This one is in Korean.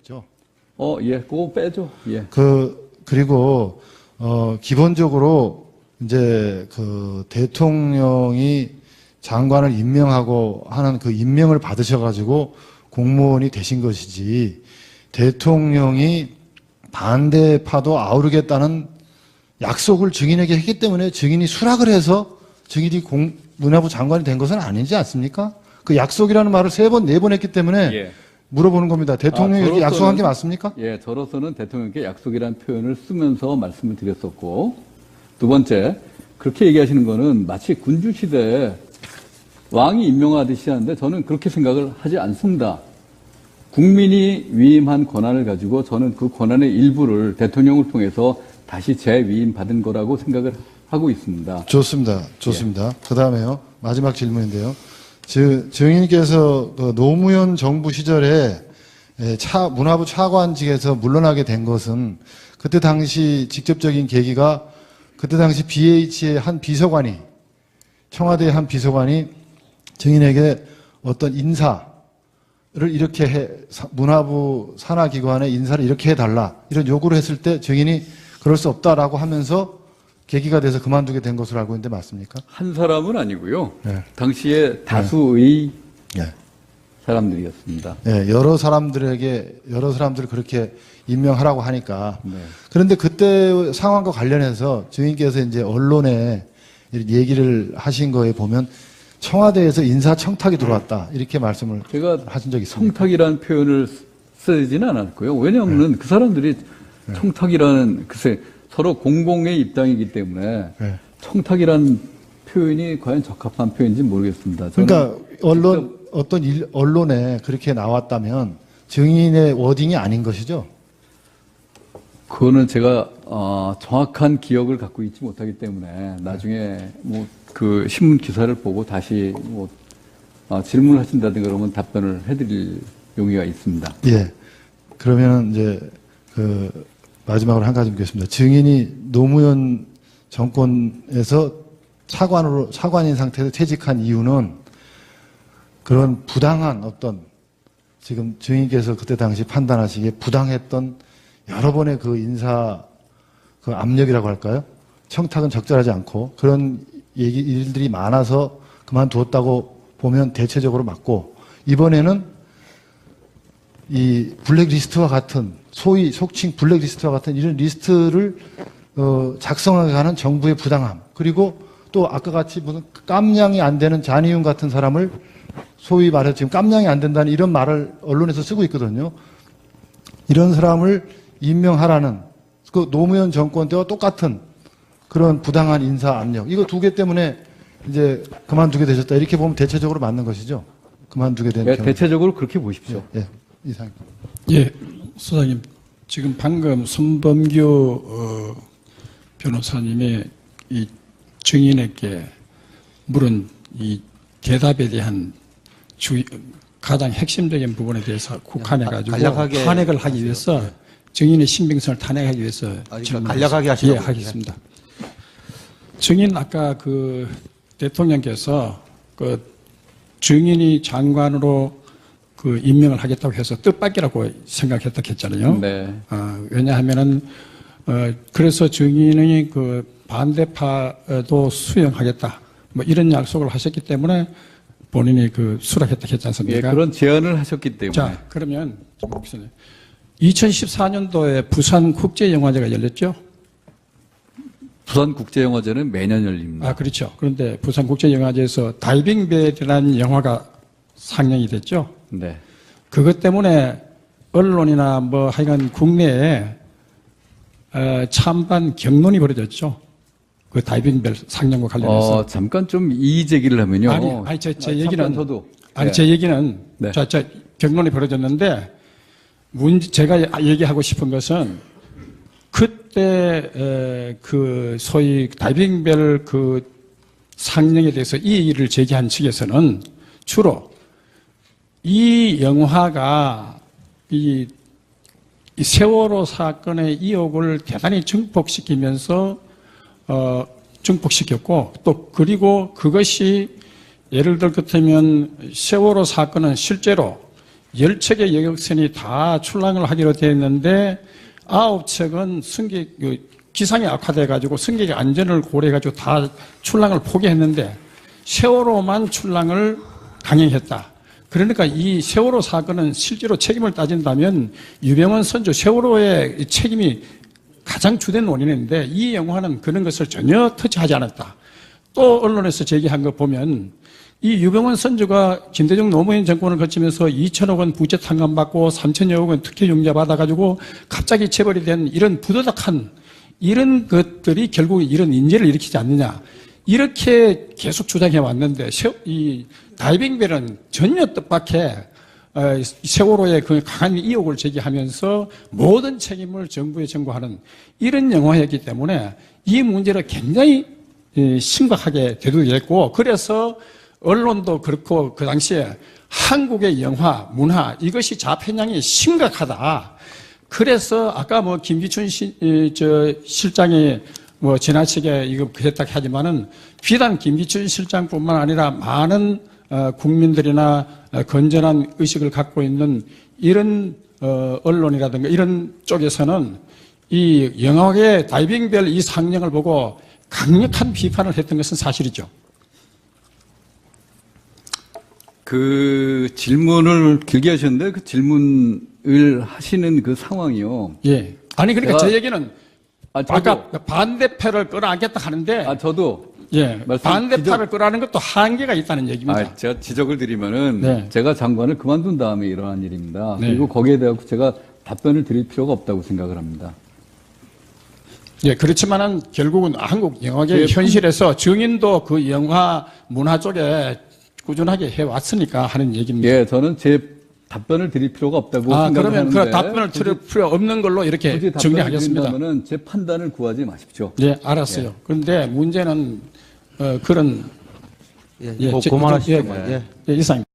있죠. 예, 그거 빼죠. 예. 그리고 기본적으로 이제 그 대통령이 장관을 임명하고 하는 그 임명을 받으셔가지고 공무원이 되신 것이지, 대통령이 반대파도 아우르겠다는 약속을 증인에게 했기 때문에 증인이 수락을 해서 증인이 문화부 장관이 된 것은 아니지 않습니까? 그 약속이라는 말을 3번, 4번 했기 때문에 예. 물어보는 겁니다. 대통령이 이렇게 약속한 게 맞습니까? 예, 저로서는 대통령께 약속이라는 표현을 쓰면서 말씀을 드렸었고, 두 번째, 그렇게 얘기하시는 거는 마치 군주시대에 왕이 임명하듯이 하는데 저는 그렇게 생각을 하지 않습니다. 국민이 위임한 권한을 가지고 저는 그 권한의 일부를 대통령을 통해서 다시 재위임받은 거라고 생각을 하고 있습니다. 좋습니다. 좋습니다. 그 다음에요. 마지막 질문인데요. 증인께서 그 노무현 정부 시절에 문화부 차관직에서 물러나게 된 것은 그때 당시 직접적인 계기가 그때 당시 BH의 한 비서관이, 청와대의 한 비서관이 증인에게 어떤 인사를 이렇게 문화부 산하기관의 인사를 이렇게 해달라, 이런 요구를 했을 때 증인이 그럴 수 없다라고 하면서 계기가 돼서 그만두게 된 것으로 알고 있는데 맞습니까? 한 사람은 아니고요. 네. 당시에 다수의 네. 사람들이었습니다. 예, 여러 사람들을 그렇게 임명하라고 하니까. 네. 그런데 그때 상황과 관련해서 증인께서 이제 언론에 얘기를 하신 거에 보면 청와대에서 인사청탁이 들어왔다, 이렇게 말씀을 제가 하신 적이 있습니다. 청탁이라는 표현을 쓰지는 않았고요. 왜냐하면 그 사람들이 청탁이라는, 글쎄, 서로 공공의 입당이기 때문에 네. 청탁이라는 표현이 과연 적합한 표현인지 모르겠습니다. 그러니까 언론에 그렇게 나왔다면 증인의 워딩이 아닌 것이죠. 그거는 제가 정확한 기억을 갖고 있지 못하기 때문에 나중에 뭐 그 신문 기사를 보고 다시 뭐 질문을 하신다든가 그러면 답변을 해드릴 용의가 있습니다. 예. 그러면 이제 그 마지막으로 한 가지 묻겠습니다. 증인이 노무현 정권에서 차관인 상태에서 퇴직한 이유는 그런 부당한 어떤, 지금 증인께서 그때 당시 판단하시기에 부당했던 여러 번의 그 인사 그 압력이라고 할까요? 청탁은 적절하지 않고 그런 일들이 많아서 그만두었다고 보면 대체적으로 맞고, 이번에는 이 블랙리스트와 같은, 소위 속칭 블랙리스트와 같은 이런 리스트를 작성하게 하는 정부의 부당함, 그리고 또 아까 같이 무슨 깜냥이 안 되는 잔이윤 같은 사람을, 소위 말해서 지금 깜냥이 안 된다는 이런 말을 언론에서 쓰고 있거든요. 이런 사람을 임명하라는 그 노무현 정권 때와 똑같은 그런 부당한 인사 압력, 이거 2개 때문에 이제 그만두게 되셨다, 이렇게 보면 대체적으로 맞는 것이죠. 그만두게 된 예, 경우. 대체적으로 그렇게 보십시오. 예, 이상. 예, 소장님, 지금 방금 손범규 변호사님의 이 증인에게 물은 이 대답에 대한 가장 핵심적인 부분에 대해서 국한해가지고 탄핵을 하기 위해서, 증인의 신빙성을 탄핵하기 위해서 간략하게 하시라고. 예, 하겠습니다. 증인, 아까 그 대통령께서 그 증인이 장관으로 그 임명을 하겠다고 해서 뜻밖이라고 생각했다고 했잖아요. 네. 왜냐하면은 그래서 증인이 그 반대파도 수용하겠다, 뭐 이런 약속을 하셨기 때문에 본인이 그 수락했다고 했지 않습니까? 예, 그런 제안을 하셨기 때문에. 자, 그러면 2014년도에 부산 국제영화제가 열렸죠? 부산국제영화제는 매년 열립니다. 그렇죠. 그런데 부산 국제영화제에서 다이빙벨이라는 영화가 상영이 됐죠? 네. 그것 때문에 언론이나 뭐 하여간 국내에 찬반 경론이 벌어졌죠. 그 다이빙벨 상영과 관련해서. 잠깐 좀 이의 제기를 하면요. 아니, 제 얘기는. 잠깐 저도. 아니, 네. 제 얘기는. 네. 경론이 벌어졌는데, 제가 얘기하고 싶은 것은, 그때, 그, 소위 다이빙벨 그 상영에 대해서 이의를 제기한 측에서는 주로 이 영화가 이 세월호 사건의 의혹을 대단히 증폭시키면서 증폭시켰고, 또 그리고 그것이 예를 들 것 같으면 세월호 사건은 실제로 10척의 여객선이 다 출항을 하기로 되어 있는데 9척은 승객 기상이 악화돼 가지고 승객의 안전을 고려해 가지고 다 출항을 포기했는데 세월호만 출항을 강행했다. 그러니까 이 세월호 사건은 실제로 책임을 따진다면 유병헌 선주 세월호의 책임이 가장 주된 원인인데 이 영화는 그런 것을 전혀 터치하지 않았다. 또 언론에서 제기한 거 보면 이 유병헌 선주가 김대중 노무현 정권을 거치면서 2천억 원 부채 탕감받고 3천여억 원 특혜 융자 받아가지고 갑자기 재벌이 된 이런 부도덕한 이런 것들이 결국 이런 인재를 일으키지 않느냐. 이렇게 계속 주장해 왔는데 이 다이빙벨은 전혀 뜻밖의 세월호의 그 강한 의혹을 제기하면서 모든 책임을 정부에 전가하는 이런 영화였기 때문에 이 문제를 굉장히 심각하게 대두했고 그래서 언론도 그렇고 그 당시에 한국의 영화, 문화 이것이 자편향이 심각하다. 그래서 아까 뭐 김기춘 실장이 뭐 지나치게 이거 했다 하지만은 비단 김기춘 실장뿐만 아니라 많은 국민들이나 건전한 의식을 갖고 있는 이런 언론이라든가 이런 쪽에서는 이 영화계 다이빙벨 이 상영을 보고 강력한 비판을 했던 것은 사실이죠. 그 질문을 길게 하셨는데 그 질문을 하시는 그 상황이요. 예. 아니 그러니까 제 얘기는 저도, 아까 반대표를 끌어안겠다 하는데 저도 예. 반대파를 끌어안는 것도 한계가 있다는 얘기입니다. 제가 지적을 드리면은 네. 제가 장관을 그만둔 다음에 일어난 일입니다. 네. 그리고 거기에 대해서 제가 답변을 드릴 필요가 없다고 생각을 합니다. 예, 그렇지만은 결국은 한국 영화계 현실에서 증인도 그 영화 문화 쪽에 꾸준하게 해왔으니까 하는 얘기입니다. 예, 저는 제 답변을 드릴 필요가 없다고 생각을 그러면 하는데 그 답변을 드릴 필요 없는 걸로 이렇게 정리하겠습니다. 그러면은 제 판단을 구하지 마십시오. 예, 알았어요. 그런데 문제는 그런 예, 그만하시죠. 이상입니다.